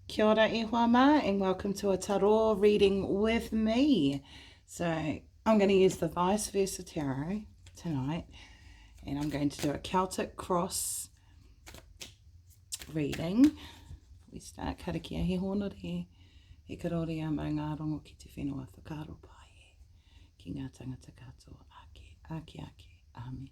Kia ora e whama, and welcome to a Taro reading with me. So I'm going to use the Vice Versa Tarot tonight, and I'm going to do a Celtic Cross reading. We start karakia he honore, he karori a mai ngā rongo ki te whenua whakaro pai ki ngā tangata katoa ake, amen.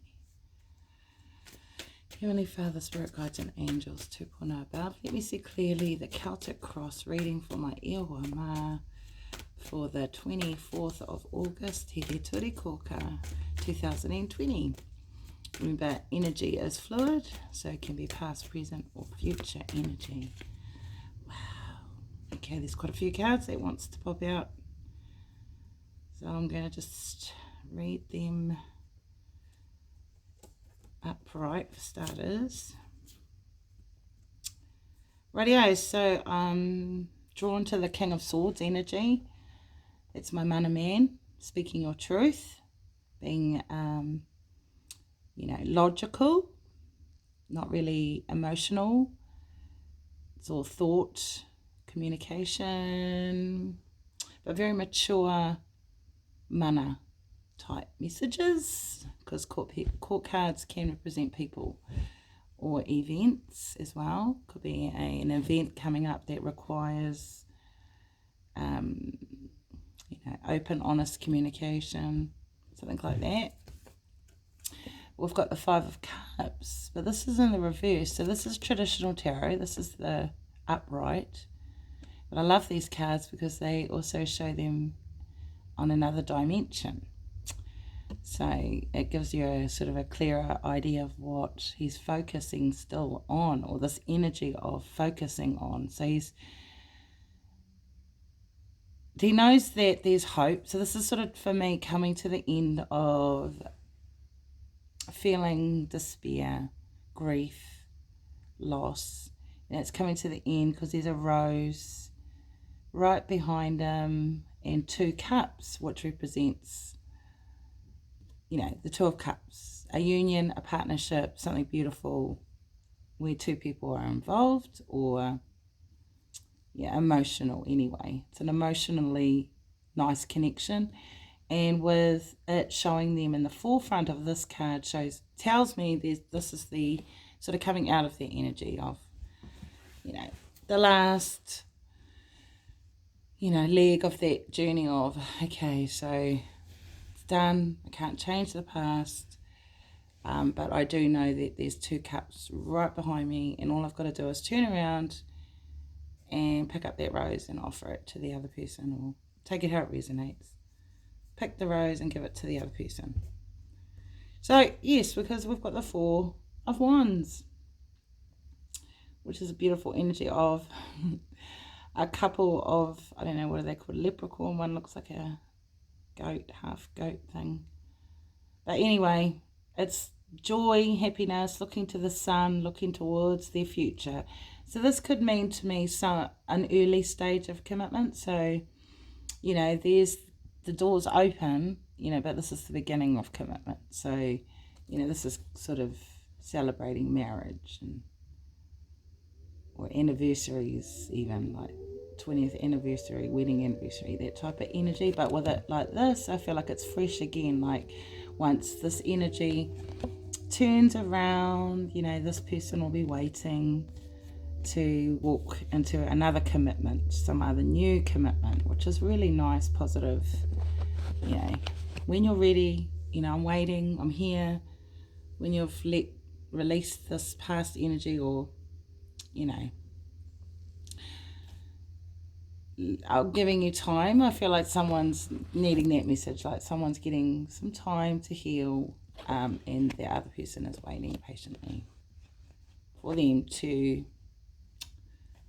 Heavenly Father, Spirit Guides and Angels, tupuna about. Let me see clearly the Celtic Cross reading for my iwa ma for the 24th of August, Te He Turi Koka, 2020. Remember, energy is fluid, so it can be past, present, or future energy. Wow. Okay, there's quite a few cards that wants to pop out. So I'm going to just read them upright for starters. Radio, so I'm drawn to the King of Swords energy. It's my mana man, speaking your truth, being logical, not really emotional. It's all thought, communication, but very mature mana type messages, because court cards can represent people or events as well. Could be an event coming up that requires open, honest communication, something like that. We've got the Five of Cups, but this is in the reverse. So this is traditional tarot. This is the upright. But I love these cards because they also show them on another dimension. So it gives you a sort of a clearer idea of what he's focusing still on, or this energy of focusing on. So he knows that there's hope. So this is sort of, for me, coming to the end of feeling despair, grief, loss. And it's coming to the end because there's a rose right behind him and two cups, which represents the Two of Cups, a union, a partnership, something beautiful where two people are involved, or emotional anyway. It's an emotionally nice connection. And with it showing them in the forefront of this card tells me this is the sort of coming out of their energy of, the last, leg of that journey of, okay, so done, I can't change the past, but I do know that there's two cups right behind me, and all I've got to do is turn around and pick up that rose and offer it to the other person, or take it how it resonates. Pick the rose and give it to the other person. So yes, because we've got the Four of Wands, which is a beautiful energy of a couple of, I don't know, what are they called, leprechaun. One looks like a goat, half goat thing, but anyway, it's joy, happiness, looking to the sun, looking towards their future. So this could mean to me an early stage of commitment. So there's the doors open, but this is the beginning of commitment. So this is sort of celebrating marriage or anniversaries, even like 20th anniversary, wedding anniversary, that type of energy. But with it like this, I feel like it's fresh again. Like once this energy turns around, this person will be waiting to walk into another commitment, some other new commitment, which is really nice, positive. When you're ready, I'm waiting, I'm here. When you've released this past energy, or I'm giving you time. I feel like someone's needing that message, like someone's getting some time to heal, and the other person is waiting patiently for them to,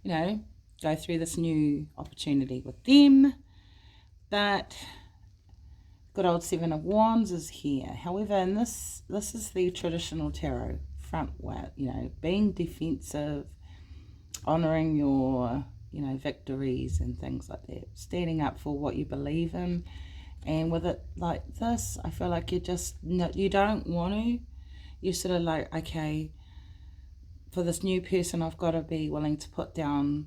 go through this new opportunity with them. But good old Seven of Wands is here. However, in this is the traditional tarot front way, being defensive, honouring your victories and things like that, standing up for what you believe in. And with it like this, I feel like you don't want to. You're sort of like, okay, for this new person, I've got to be willing to put down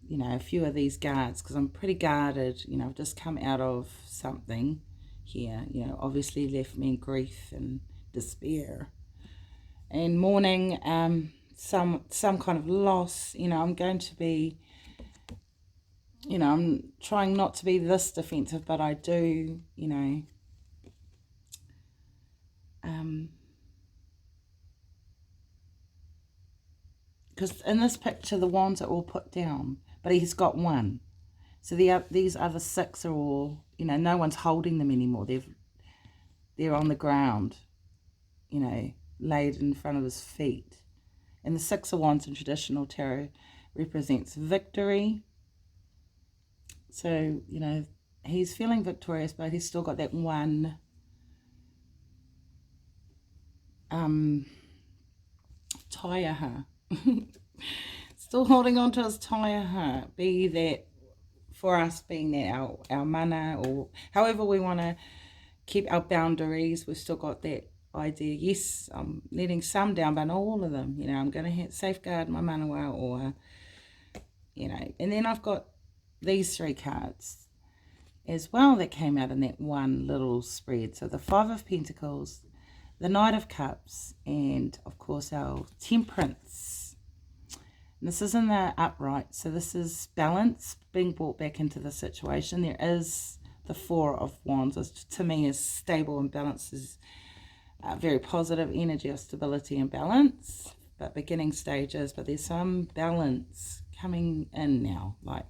you know, a few of these guards, because I'm pretty guarded. You know, I've just come out of something here, you know, obviously left me in grief and despair and mourning, some kind of loss. You know, I'm going to be, you know, I'm trying not to be this defensive, but I do, you know, because in this picture the wands are all put down, but he's got one. So these other 6 are all, you know, no one's holding them anymore. They're on the ground, you know, laid in front of his feet. And the 6 of Wands in traditional tarot represents victory. So, you know, he's feeling victorious, but he's still got that one taiaha. Still holding on to his taiaha. Be that, for us, being that our mana, or however we want to keep our boundaries, we've still got that idea. Yes, I'm letting some down, but not all of them. You know, I'm going to safeguard my mana well, or, you know. And then I've got these 3 cards as well that came out in that one little spread. So the 5 of Pentacles, the Knight of Cups, and of course our Temperance. And this is in the upright, so this is balance being brought back into the situation. There is the 4 of Wands, which to me is stable and balance, is very positive energy of stability and balance, but beginning stages. But there's some balance coming in now, like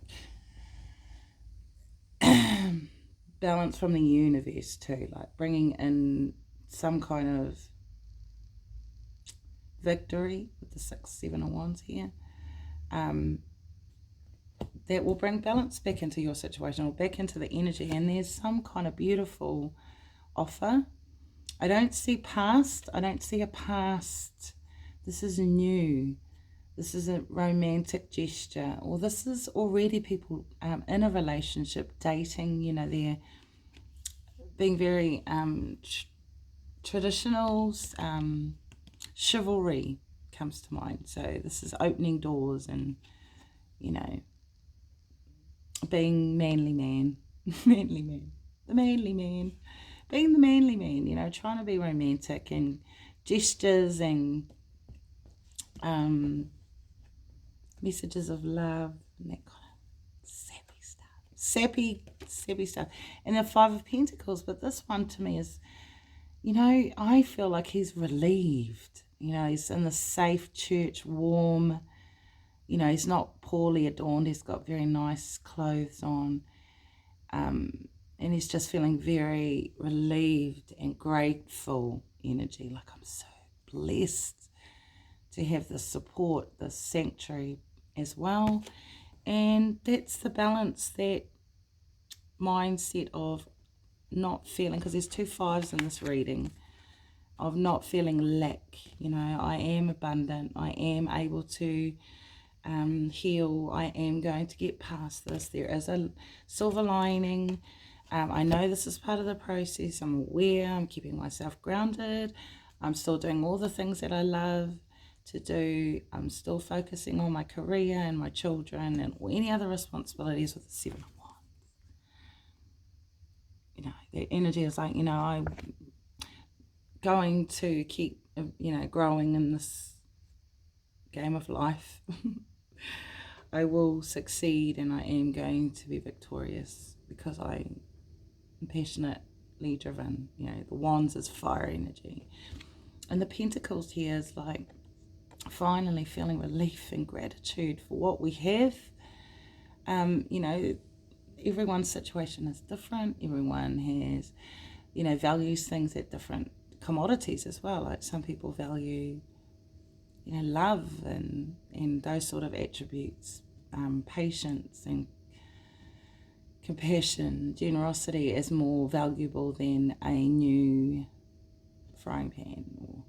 balance from the universe too, like bringing in some kind of victory with the 6, 7 of Wands here. That will bring balance back into your situation, or back into the energy, and there's some kind of beautiful offer. I don't see past. I don't see a past. This is new. This is a romantic gesture, or this is already people in a relationship, dating. You know, they're being very traditional. Chivalry comes to mind. So this is opening doors and, you know, being manly man, manly man, the manly man, being the manly man, you know, trying to be romantic and gestures and messages of love and that kind of sappy stuff. And the 5 of Pentacles, but this one to me is, you know, I feel like he's relieved. You know, he's in the safe church, warm. You know, he's not poorly adorned. He's got very nice clothes on. And he's just feeling very relieved and grateful energy. Like, I'm so blessed to have the support, the sanctuary as well. And that's the balance, that mindset of not feeling, because there's 2 5s in this reading, of not feeling lack. You know, I am abundant. I am able to heal. I am going to get past this. There is a silver lining. I know this is part of the process. I'm aware. I'm keeping myself grounded. I'm still doing all the things that I love to do. I'm still focusing on my career and my children and any other responsibilities with the 7 of Wands. You know, the energy is like, you know, I'm going to keep, you know, growing in this game of life. I will succeed, and I am going to be victorious because I'm passionately driven. You know, the Wands is fire energy. And the Pentacles here is like finally feeling relief and gratitude for what we have. You know, everyone's situation is different. Everyone has, you know, values things at different commodities as well. Like some people value, you know, love and those sort of attributes, patience and compassion, generosity is more valuable than a new frying pan or,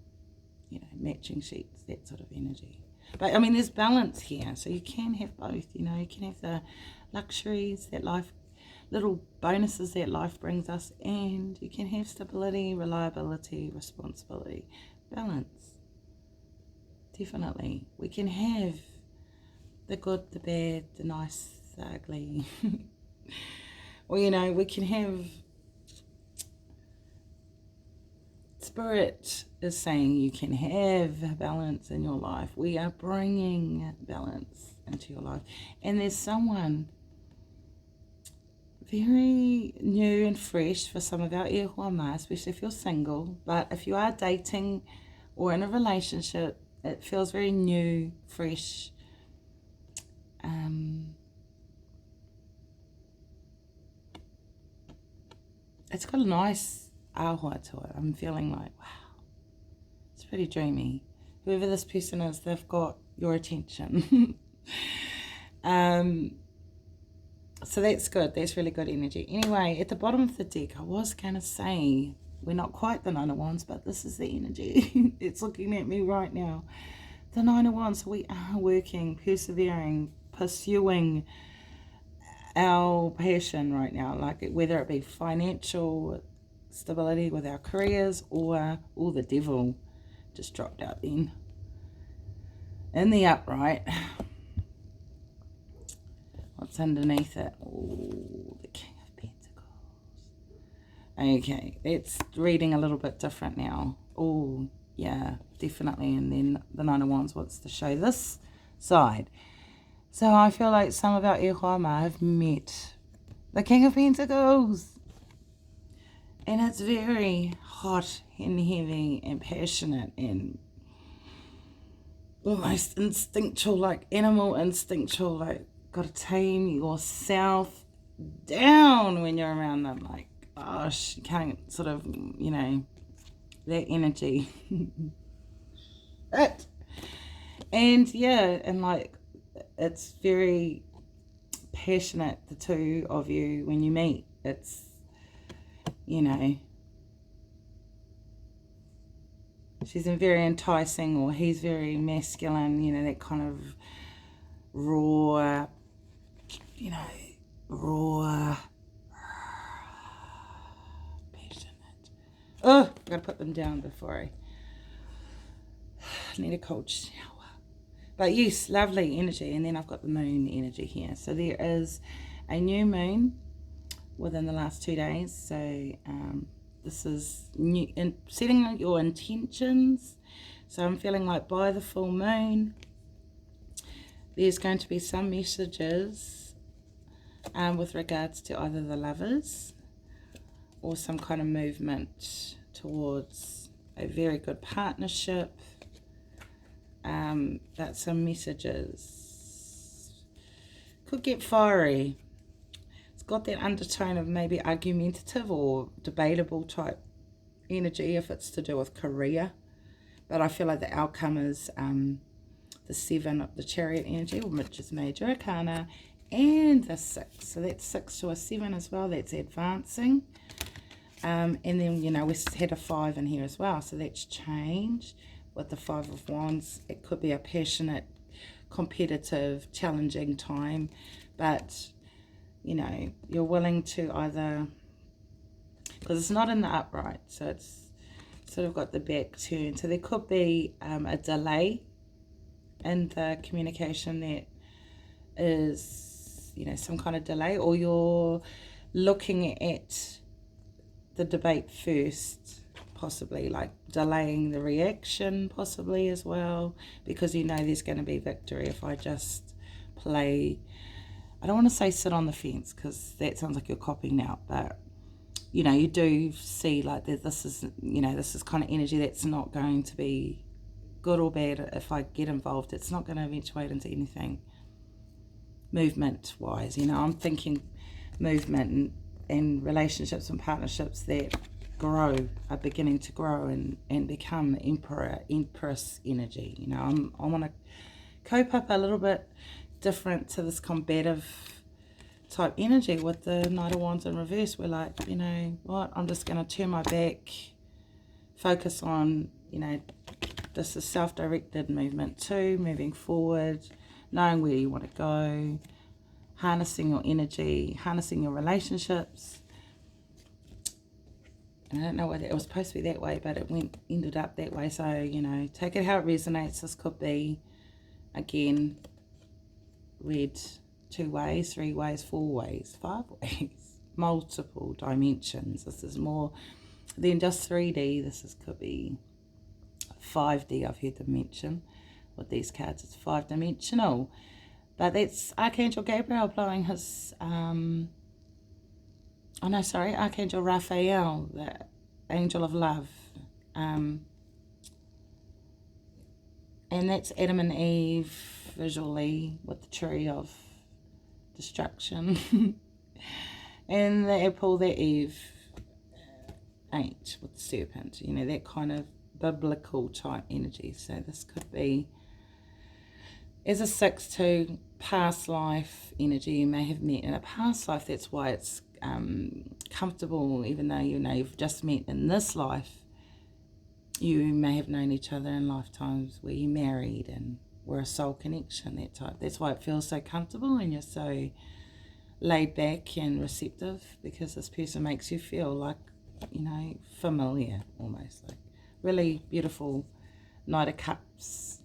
you know, matching sheets, that sort of energy. But I mean, there's balance here, so you can have both. You know, you can have the luxuries that life, little bonuses that life brings us, and you can have stability, reliability, responsibility, balance. Definitely, we can have The good, the bad, the nice, the ugly. Well, you know, we can have, Spirit is saying you can have balance in your life. We are bringing balance into your life. And there's someone very new and fresh for some of our e hoa, especially if you're single. But if you are dating or in a relationship, it feels very new, fresh. It's got a nice ahua to it. I'm feeling like, wow, it's pretty dreamy. Whoever this person is, they've got your attention. So that's good. That's really good energy. Anyway, at the bottom of the deck, I was going to say, we're not quite the Nine of Wands, but this is the energy. It's looking at me right now. The Nine of Wands, we are working, persevering, pursuing our passion right now, like whether it be financial stability with our careers or the devil just dropped out then. In the upright, what's underneath it? Oh, the King of Pentacles. Okay, it's reading a little bit different now. Oh, yeah, definitely. And then the Nine of Wands wants to show this side. So I feel like some of our e hoa have met the King of Pentacles. And it's very hot and heavy and passionate and almost instinctual, like animal instinctual, like got to tame yourself down when you're around them. Like, gosh, you can't sort of, you know, that energy. It. And yeah, and like, it's very passionate, the two of you, when you meet. It's, you know, she's very enticing, or he's very masculine, you know, that kind of raw, you know, raw, passionate. Oh, I've got to put them down before I need a cold shower. But yes, lovely energy. And then I've got the moon energy here. So there is a new moon within the last 2 days. So this is new, setting your intentions. So I'm feeling like by the full moon, there's going to be some messages with regards to either the lovers or some kind of movement towards a very good partnership. That some messages could get fiery. It's got that undertone of maybe argumentative or debatable type energy if it's to do with career. But I feel like the outcome is the 7 of the Chariot energy, which is major arcana, and the 6. So that's 6 to a 7 as well. That's advancing. And then, you know, we had a 5 in here as well. So that's changed. With the 5 of Wands, it could be a passionate, competitive, challenging time, but, you know, you're willing to either, because it's not in the upright, so it's sort of got the back turned, so there could be a delay in the communication that is, you know, some kind of delay, or you're looking at the debate first, possibly, like delaying the reaction possibly as well, because you know there's going to be victory if I just play, I don't want to say sit on the fence, because that sounds like you're copying out, but you know, you do see like that this is, you know, this is kind of energy that's not going to be good or bad. If I get involved, it's not going to eventuate into anything movement wise, you know. I'm thinking movement and relationships and partnerships that grow, are beginning to grow and become empress energy, you know. I want to cope up a little bit different to this combative type energy with the Knight of Wands in reverse. We're like, you know what, I'm just going to turn my back, focus on, you know, this is self-directed movement too, moving forward, knowing where you want to go, harnessing your energy, harnessing your relationships. And I don't know whether it was supposed to be that way, but it ended up that way. So, you know, take it how it resonates. This could be, again, read 2 ways, 3 ways, 4 ways, 5 ways, multiple dimensions. This is more than just 3D. Could be 5D, I've heard them mention. With these cards, it's 5-dimensional. But that's Archangel Gabriel blowing his, Archangel Raphael, the angel of love. And that's Adam and Eve visually with the tree of destruction. And the apple that Eve ate with the serpent. You know, that kind of biblical type energy. So this could be, as a 6-2, past life energy. You may have met in a past life. That's why it's comfortable, even though you know you've just met in this life. You may have known each other in lifetimes where you married and were a soul connection, that type. That's why it feels so comfortable and you're so laid back and receptive, because this person makes you feel like, you know, familiar almost. Like really beautiful. Knight of Cups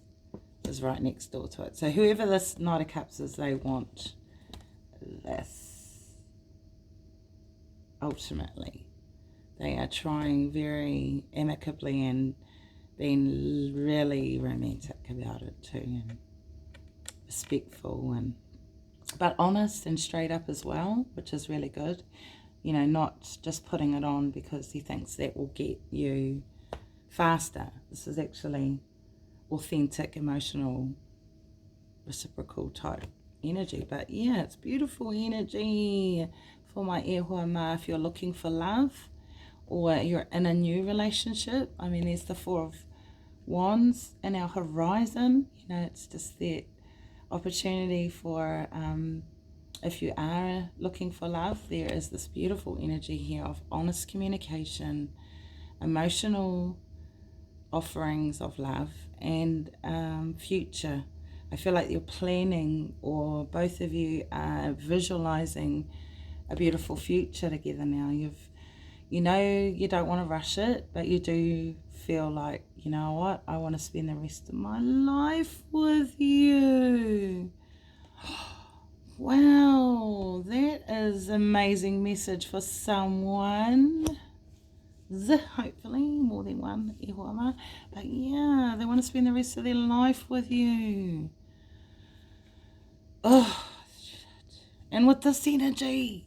is right next door to it. So whoever this Knight of Cups is, they want this. Ultimately, they are trying very amicably and being really romantic about it too, and respectful, and but honest and straight up as well, which is really good. You know, not just putting it on because he thinks that will get you faster. This is actually authentic, emotional, reciprocal type energy. But yeah, it's beautiful energy for my e hoa ma if you're looking for love or you're in a new relationship. I mean, there's the 4 of Wands in our horizon. You know, it's just that opportunity for if you are looking for love, there is this beautiful energy here of honest communication, emotional offerings of love, and future. I feel like you're planning, or both of you are visualizing a beautiful future together now. You know you don't want to rush it, but you do feel like, you know what, I want to spend the rest of my life with you. Wow, that is an amazing message for someone. Hopefully more than one, but yeah, they want to spend the rest of their life with you. Oh, shit. And with this energy,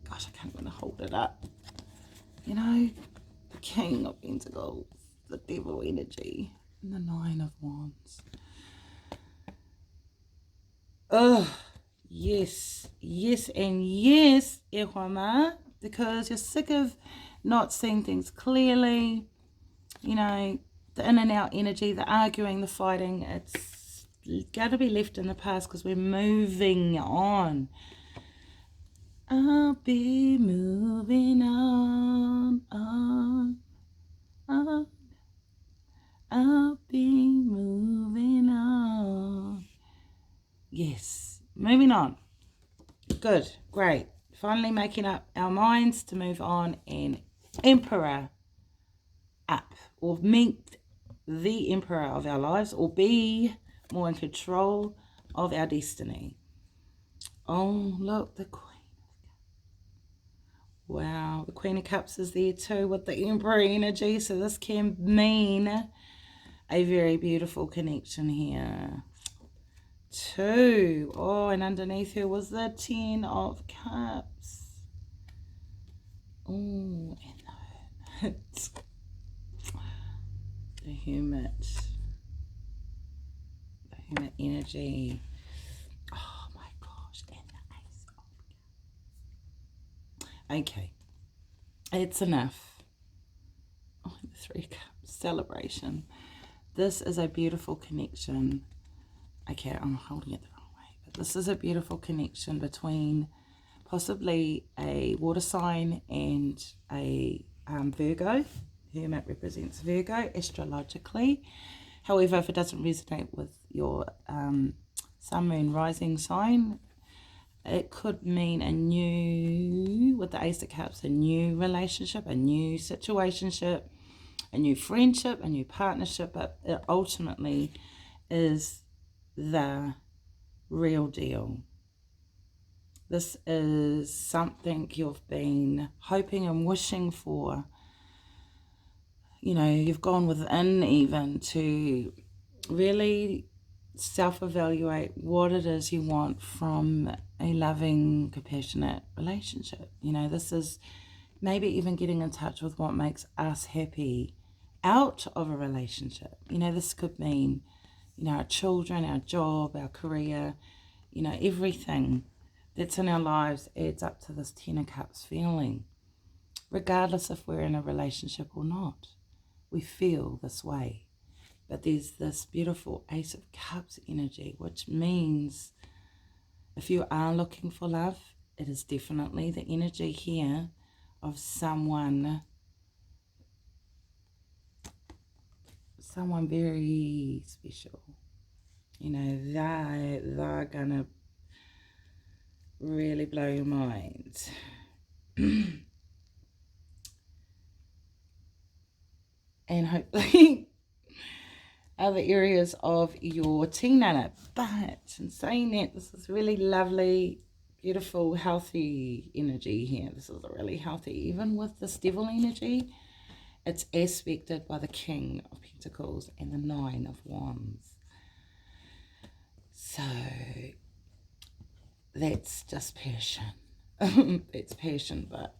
gosh, I can't even hold it up. You know, the King of Pentacles, the Devil energy, and the 9 of Wands. Oh, yes, yes, and yes, e hoa ma, because you're sick of not seeing things clearly. You know, the in and out energy, the arguing, the fighting, it's got to be left in the past because we're moving on. I'll be moving on. I'll be moving on. Yes, moving on. Good, great. Finally making up our minds to move on and Emperor up, or meet the Emperor of our lives, or be more in control of our destiny. Oh, look, the Queen. Wow, the Queen of Cups is there too with the Emperor energy. So this can mean a very beautiful connection here. 2. Oh, and underneath her was the 10 of Cups. Oh, and the Hermit. The Hermit energy. Oh my gosh, and the Ace of Cups. Okay, it's enough. Oh, the 3 Cups. Celebration. This is a beautiful connection. Okay, I'm holding it the wrong way, but this is a beautiful connection between possibly a water sign and a Virgo. Hermit represents Virgo astrologically. However, if it doesn't resonate with your sun, moon, rising sign, it could mean a new, with the Ace of Cups, a new relationship, a new situationship, a new friendship, a new partnership, but it ultimately is the real deal. This is something you've been hoping and wishing for. You know, you've gone within even to really self-evaluate what it is you want from a loving, compassionate relationship. You know, this is maybe even getting in touch with what makes us happy out of a relationship. You know, this could mean, you know, our children, our job, our career, you know, everything that's in our lives adds up to this 10 of Cups feeling, regardless if we're in a relationship or not. We feel this way. But there's this beautiful Ace of Cups energy, which means if you are looking for love, it is definitely the energy here of someone very special. You know, they're gonna really blow your mind. And hopefully other areas of your tinana. But in saying that, this is really lovely, beautiful, healthy energy here. This is really healthy. Even with this devil energy, it's aspected by the King of Pentacles and the Nine of Wands. So that's just passion. It's passion, but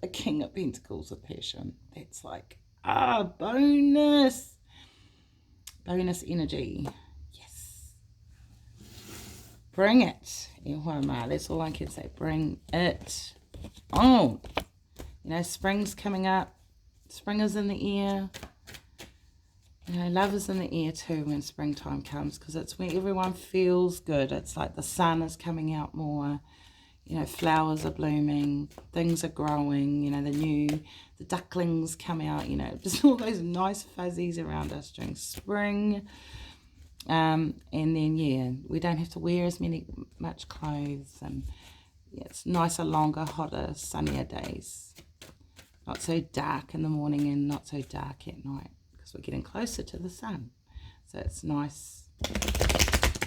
the King of Pentacles with passion. That's like, bonus energy. Yes, bring it, Ihoma. That's all I can say. Bring it on. You know, spring's coming up. Spring is in the air. You know, love is in the air too when springtime comes, because it's when everyone feels good. It's like the sun is coming out more. You know, flowers are blooming, things are growing, you know, the ducklings come out, you know, just all those nice fuzzies around us during spring. And then, yeah, we don't have to wear as much clothes, and yeah, it's nicer, longer, hotter, sunnier days. Not so dark in the morning and not so dark at night, because we're getting closer to the sun. So it's nice,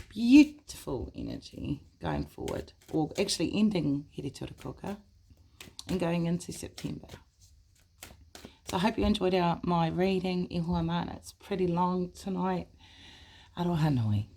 beautiful energy going forward, or actually ending Here Te Koka and going into September. So I hope you enjoyed my reading, Ihua Mana. It's pretty long tonight. Aroha nui.